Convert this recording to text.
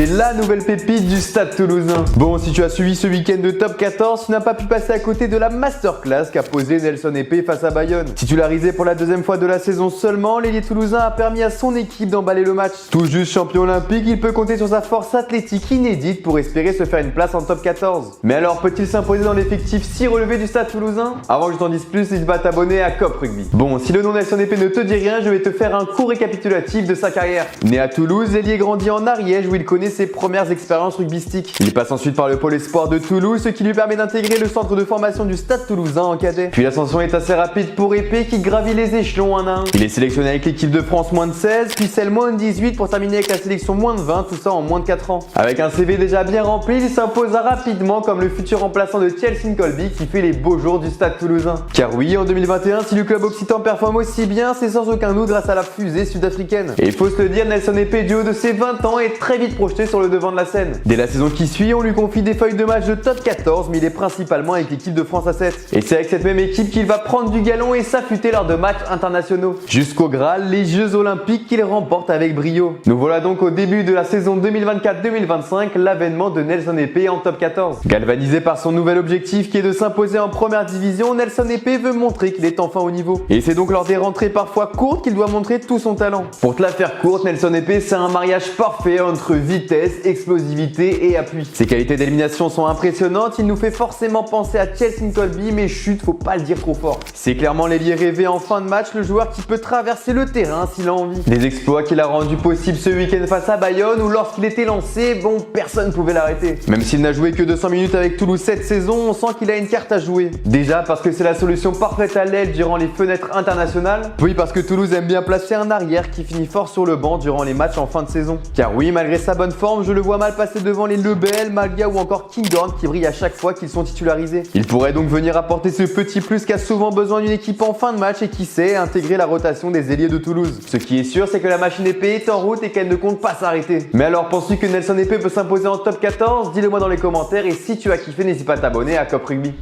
C'est la nouvelle pépite du Stade Toulousain. Bon, si tu as suivi ce week-end de Top 14, tu n'as pas pu passer à côté de la masterclass qu'a posé Nelson Épée face à Bayonne. Titularisé pour la deuxième fois de la saison seulement, l'ailier toulousain a permis à son équipe d'emballer le match. Tout juste champion olympique, il peut compter sur sa force athlétique inédite pour espérer se faire une place en Top 14. Mais alors, peut-il s'imposer dans l'effectif si relevé du Stade Toulousain? Avant que je t'en dise plus, n'hésite pas à t'abonner à Cop Rugby. Bon, si le nom Nelson Épée ne te dit rien, je vais te faire un court récapitulatif de sa carrière. Né à Toulouse, l'ailier grandit en Ariège où il connaît ses premières expériences rugbystiques. Il passe ensuite par le pôle espoir de Toulouse, ce qui lui permet d'intégrer le centre de formation du Stade Toulousain en cadet. Puis l'ascension est assez rapide pour Épée qui gravit les échelons un à un. Il est sélectionné avec l'équipe de France moins de 16, puis celle moins de 18 pour terminer avec la sélection moins de 20, tout ça en moins de 4 ans. Avec un CV déjà bien rempli, il s'imposa rapidement comme le futur remplaçant de Chelsea Colby qui fait les beaux jours du Stade Toulousain. Car oui, en 2021, si le club occitan performe aussi bien, c'est sans aucun doute grâce à la fusée sud-africaine. Et il faut se le dire, Nelson Épée du haut de ses 20 ans est très vite projeté sur le devant de la scène. Dès la saison qui suit, on lui confie des feuilles de match de Top 14, mais il est principalement avec l'équipe de France A7. Et c'est avec cette même équipe qu'il va prendre du galon et s'affûter lors de matchs internationaux. Jusqu'au Graal, les Jeux Olympiques qu'il remporte avec brio. Nous voilà donc au début de la saison 2024-2025, l'avènement de Nelson Épée en Top 14. Galvanisé par son nouvel objectif qui est de s'imposer en première division, Nelson Épée veut montrer qu'il est enfin au niveau. Et c'est donc lors des rentrées parfois courtes qu'il doit montrer tout son talent. Pour te la faire courte, Nelson Épée, c'est un mariage parfait entre vitesse, explosivité et appui. Ses qualités d'élimination sont impressionnantes, il nous fait forcément penser à Chelsea Colby, mais chut, faut pas le dire trop fort. C'est clairement l'ailier rêvé en fin de match, le joueur qui peut traverser le terrain s'il a envie. Des exploits qu'il a rendus possibles ce week-end face à Bayonne, où lorsqu'il était lancé, bon, personne ne pouvait l'arrêter. Même s'il n'a joué que 200 minutes avec Toulouse cette saison, on sent qu'il a une carte à jouer. Déjà parce que c'est la solution parfaite à l'aile durant les fenêtres internationales. Oui, parce que Toulouse aime bien placer un arrière qui finit fort sur le banc durant les matchs en fin de saison. Car oui, malgré sa bonne forme, je le vois mal passer devant les Lebel, Malia ou encore Kinghorn qui brillent à chaque fois qu'ils sont titularisés. Il pourrait donc venir apporter ce petit plus qu'a souvent besoin d'une équipe en fin de match et qui sait intégrer la rotation des ailiers de Toulouse. Ce qui est sûr, c'est que la machine Épée est en route et qu'elle ne compte pas s'arrêter. Mais alors, penses-tu que Nelson Épée peut s'imposer en Top 14? Dis-le moi dans les commentaires et si tu as kiffé, n'hésite pas à t'abonner à Cop Rugby.